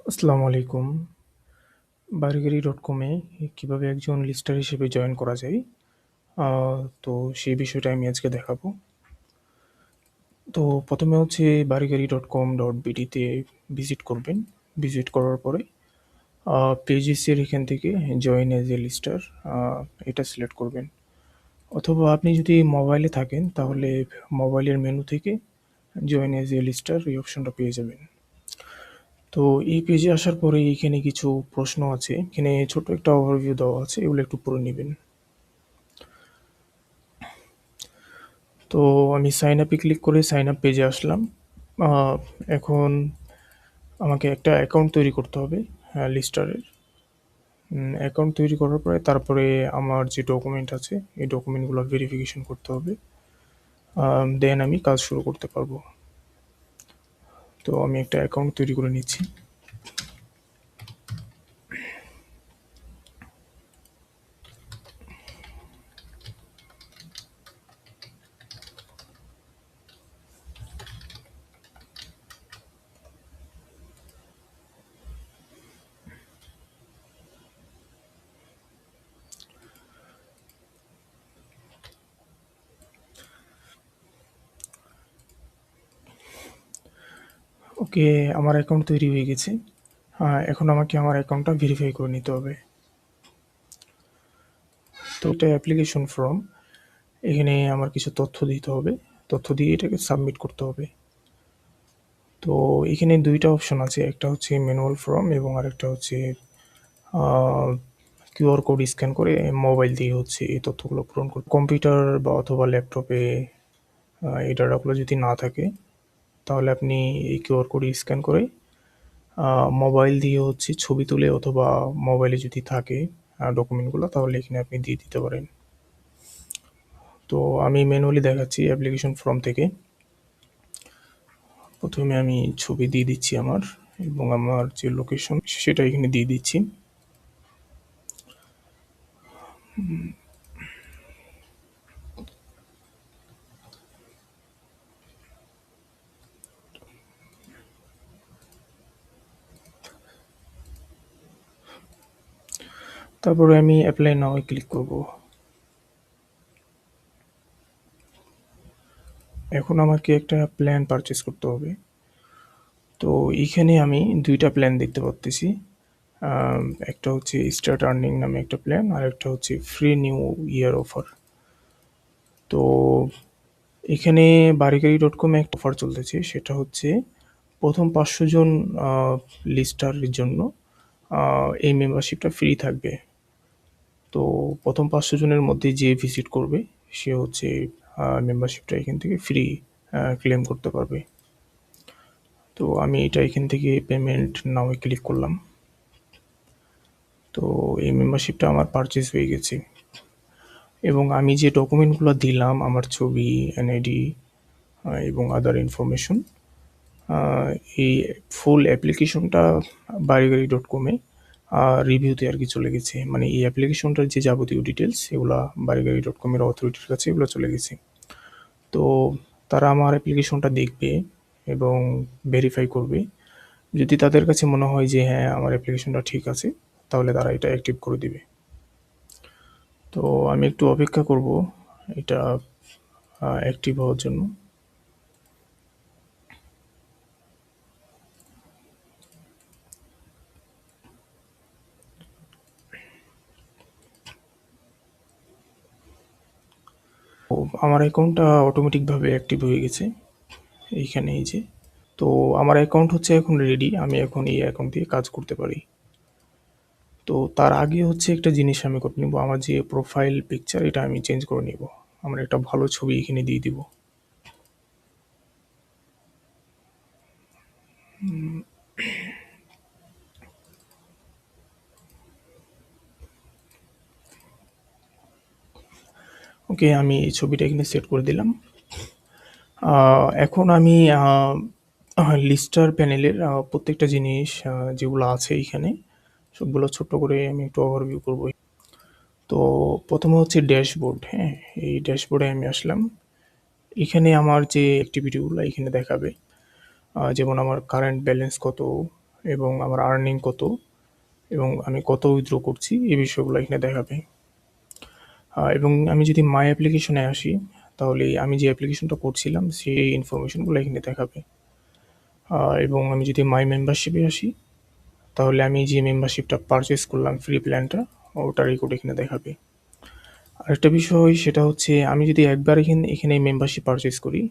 আসসালামু আলাইকুম। বারীগাড়ি.com-এ কিভাবে একজন লিস্টার হিসেবে জয়েন করা যায়, আ তো সেই বিষয়টা আমি আজকে দেখাবো। তো ১ম এ হচ্ছে বারীগাড়ি.com.bd তে ভিজিট করবেন। ভিজিট করার পরে আ পেজেস-এর এখান থেকে জয়েন এজ এ লিস্টার আ এটা সিলেক্ট করবেন। অথবা আপনি যদি মোবাইলে থাকেন তাহলে মোবাইলের মেনু থেকে জয়েন এজ এ লিস্টার এই অপশনটা পেয়ে যাবেন। তো এই পেজে আসার পরে এখানে কিছু প্রশ্ন আছে। এখানে ছোট একটা ওভারভিউ দেওয়া আছে। এগুলো একটু পড়ে নিবেন। তো আমি সাইন আপ এ ক্লিক করে সাইন আপ পেজে আসলাম। আ এখন আমাকে একটা অ্যাকাউন্ট তৈরি করতে হবে লিস্টারের। অ্যাকাউন্ট তৈরি করার পরে তারপরে আমার যে ডকুমেন্ট আছে এই ডকুমেন্টগুলো ভেরিফিকেশন করতে হবে। দেন আমি কাজ শুরু করতে পারবো। তো আমি একটা অ্যাকাউন্ট তৈরি করে নিচ্ছি। ওকে, আমার অ্যাকাউন্ট তৈরি হয়ে গেছে। এখন আমাকে আমার অ্যাকাউন্টটা ভেরিফাই করে নিতে হবে। তো এটা অ্যাপ্লিকেশন ফর্ম। এখানে আমার কিছু তথ্য দিতে হবে। তথ্য দিয়ে এটাকে সাবমিট করতে হবে। তো এখানে ২ টা অপশন আছে। একটা হচ্ছে ম্যানুয়াল ফর্ম এবং আরেকটা হচ্ছে আ কিউআর কোড স্ক্যান করে মোবাইল দিয়ে হচ্ছে এই তথ্যগুলো পূরণ করতে। কম্পিউটার বা অথবা ল্যাপটপে এই ডাটাগুলো যদি না থাকে, তাহলে আপনি এই কিউআর কোড স্ক্যান করে মোবাইল দিয়ে হচ্ছে ছবি তুলে অথবা মোবাইলে যদি থাকে ডকুমেন্টগুলো তাহলে এখানে আপনি দিয়ে দিতে পারেন। তো আমি ম্যানুয়ালি দেখাচ্ছি অ্যাপ্লিকেশন ফর্ম থেকে। ১ম এ আমি ছবি দিয়ে দিচ্ছি আমার এবং আমার যে লোকেশন সেটা এখানে দিয়ে দিচ্ছি। তারপরে আমি অ্যাপ্লাই নাও এ ক্লিক করব। এখন আমাকে একটা প্ল্যান পারচেজ করতে হবে। তো এইখানে আমি ২ টা প্ল্যান দেখতে পারতেছি। একটা হচ্ছে স্টার্ট আর্নিং নামে একটা প্ল্যান, আরেকটা হচ্ছে ফ্রি নিউ ইয়ার অফার। তো এখানে বারীগাড়ি.com এ একটা অফার চলতেছে। সেটা হচ্ছে ১ম ৫০০ জন আ লিস্টারের জন্য আ এই মেম্বারশিপটা ফ্রি থাকবে। তো ১ম ৫০০ জনের মধ্যে যে ভিজিট করবে সে হচ্ছে মেম্বারশিপটা এখান থেকে ফ্রি ক্লেম করতে পারবে। তো আমি এটা এখান থেকে পেমেন্ট নাও এ ক্লিক করলাম। তো এই মেম্বারশিপটা আমার পারচেজ হয়ে গেছে এবং আমি যে ডকুমেন্টগুলো দিলাম আমার ছবি, এনআইডি এবং আদার ইনফরমেশন, আ এই ফুল অ্যাপ্লিকেশনটা বারীগাড়ি.com এ রিভিউতে আরকি চলে গেছে। মানে এই অ্যাপ্লিকেশনটার যে যাবতীয় ডিটেইলস এগুলা বারীগাড়ি.com এর অথরিটির কাছে এগুলো চলে গেছে। তো তারা আমার অ্যাপ্লিকেশনটা দেখবে এবং ভেরিফাই করবে। যদি তাদের কাছে মনে হয় যে হ্যাঁ, আমার অ্যাপ্লিকেশনটা ঠিক আছে, তাহলে তারা এটা অ্যাক্টিভ করে দিবে। তো আমি একটু অপেক্ষা করব এটা অ্যাক্টিভ হওয়ার জন্য। তো আমার অ্যাকাউন্টটা অটোমেটিকভাবে অ্যাক্টিভ হয়ে গেছে। এইখানে এই যে। তো আমার অ্যাকাউন্ট হচ্ছে এখন রেডি। আমি এখন এই অ্যাকাউন্ট দিয়ে কাজ করতে পারি। তো তার আগে হচ্ছে একটা জিনিস আমি করে নিব। আমার যে প্রোফাইল পিকচার এটা আমি চেঞ্জ করে নিব। আমার একটা ভালো ছবি এখানে দিয়ে দিব। ওকে, আমি এই ছবিটা এখানে সেট করে দিলাম। এখন আমি লিস্টার প্যানেলের প্রত্যেকটা জিনিস যেগুলো আছে এইখানে সবগুলো ছোট্ট করে আমি একটু ওভারভিউ করব। তো ১ম এ হচ্ছে ড্যাশবোর্ড, হ্যাঁ? এই ড্যাশবোর্ডে আমি আসলাম। এখানে আমার যে অ্যাক্টিভিটি গুলা এখানে দেখাবে। যেমন আমার কারেন্ট ব্যালেন্স কত, এবং আমার আর্নিং কত এবং আমি কত উইথড্র করছি এই বিষয়গুলো এখানে দেখাবে। এবং আমি যদি মাই অ্যাপ্লিকেশনে আসি, তাহলে আমি যে অ্যাপ্লিকেশনটা করছিলাম সেই ইনফরমেশনগুলো এখানে দেখাবে। এবং আমি যদি মাই মেম্বারশিপে আসি, তাহলে আমি যে মেম্বারশিপটা পারচেস করলাম ফ্রি প্ল্যানটা, ওটার রেকর্ড এখানে দেখাবে। আরেকটা বিষয় সেটা হচ্ছে, আমি যদি একবার এখানে মেম্বারশিপ পারচেস করি,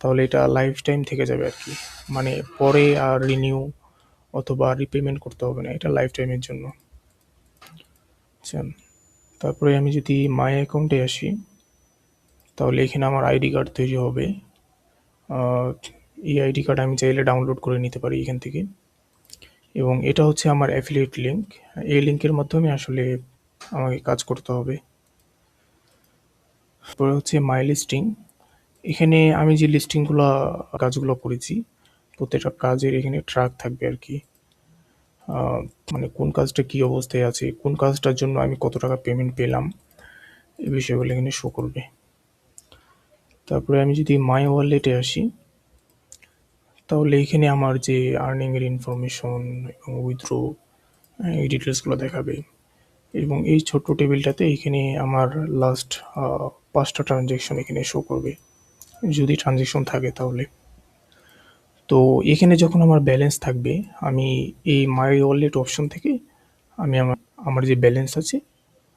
তাহলে এটা লাইফ টাইম থেকে যাবে আর কি। মানে পরে আর রিনিউ অথবা রিপেমেন্ট করতে হবে না, এটা লাইফ টাইমের জন্য। আচ্ছা, তারপরে আমি যদি মাই অ্যাকাউন্টে আসি, তাহলে এখানে আমার আইডি কার্ড তৈরি হবে। এই আইডি কার্ড আমি চাইলে ডাউনলোড করে নিতে পারি এখান থেকে, এবং এটা হচ্ছে আমার অ্যাফিলিয়েট লিঙ্ক। এই লিঙ্কের মাধ্যমে আসলে আমাকে কাজ করতে হবে। তারপরে হচ্ছে মাই লিস্টিং। এখানে আমি যে লিস্টিংগুলো কাজগুলো করেছি, প্রত্যেকটা কাজের এখানে ট্র্যাক থাকবে আর কি। মানে কোন কাজটা কী অবস্থায় আছে, কোন কাজটার জন্য আমি কত টাকা পেমেন্ট পেলাম, এই বিষয়গুলো এখানে শো করবে। তারপরে আমি যদি মাই ওয়ালেটে আসি, তাহলে এখানে আমার যে আর্নিংয়ের ইনফরমেশন এবং উইথড্র, এই ডিটেলসগুলো দেখাবে। এবং এই ছোট্ট টেবিলটাতে এখানে আমার লাস্ট 5টা ট্রানজ্যাকশন এখানে শো করবে, যদি ট্রানজ্যাকশন থাকে তাহলে। তো এখানে যখন আমার ব্যালেন্স থাকবে, আমি এই মাই ওয়ালেট অপশন থেকে আমি আমার আমার যে ব্যালেন্স আছে,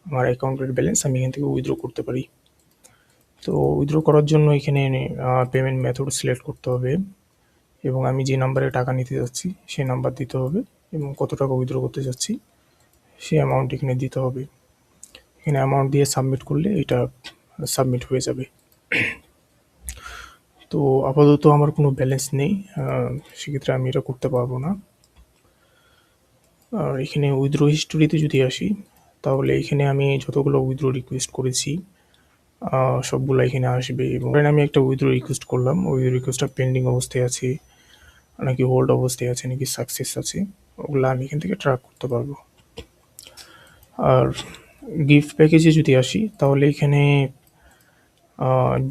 আমার অ্যাকাউন্টের ব্যালেন্স আমি এখান থেকে উইথড্র করতে পারি। তো উইথড্র করার জন্য এখানে পেমেন্ট মেথড সিলেক্ট করতে হবে, এবং আমি যে নাম্বারে টাকা নিতে যাচ্ছি সেই নাম্বার দিতে হবে, এবং কত টাকা উইথড্র করতে যাচ্ছি সেই অ্যামাউন্ট এখানে দিতে হবে। এখানে অ্যামাউন্ট দিয়ে সাবমিট করলে এটা সাবমিট হয়ে যাবে। তো আপাতত আমার কোনো ব্যালেন্স নেই, সেক্ষেত্রে আমি এটা করতে পারবো না। আর এখানে উইথড্র হিস্টোরিতে যদি আসি, তাহলে এখানে আমি যতগুলো উইথড্র রিকোয়েস্ট করেছি সবগুলো এখানে আসবে। এবং আমি একটা উইথড্র রিকোয়েস্ট করলাম, উইথড্র রিকোয়েস্টটা পেন্ডিং অবস্থায় আছে নাকি হোল্ড অবস্থায় আছে নাকি সাকসেস আছে, ওগুলো আমি এখান থেকে ট্র্যাক করতে পারবো। আর গিফট প্যাকেজে যদি আসি, তাহলে এখানে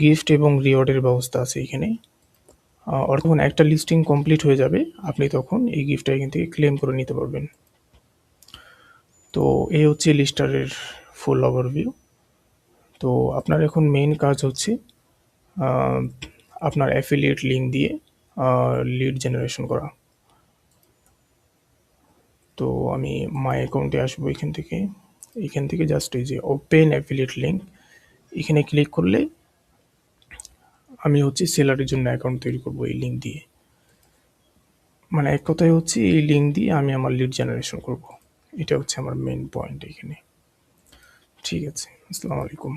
গিফট এবং রিওয়ার্ডের ব্যবস্থা আছে এখানে। যখন একটা লিস্টিং কমপ্লিট হয়ে যাবে, আপনি তখন এই গিফটটা এখান থেকে ক্লেম করে নিতে পারবেন। তো এই হচ্ছে লিস্টারের ফুল ওভারভিউ। তো আপনার এখন মেইন কাজ হচ্ছে আপনার অ্যাফিলিয়েট লিঙ্ক দিয়ে লিড জেনারেশন করা। তো আমি মাই অ্যাকাউন্টে আসবো এখান থেকে জাস্ট এই যে ওপেন অ্যাফিলিয়েট লিঙ্ক, এখানে ক্লিক করলে আমি হচ্ছে সেলারের জন্য অ্যাকাউন্ট তৈরি করবো এই লিঙ্ক দিয়ে। মানে এক কথায় হচ্ছে এই লিঙ্ক দিয়ে আমি আমার লিড জেনারেশন করব। এটা হচ্ছে আমার মেইন পয়েন্ট এখানে। ঠিক আছে, আসসালামু আলাইকুম।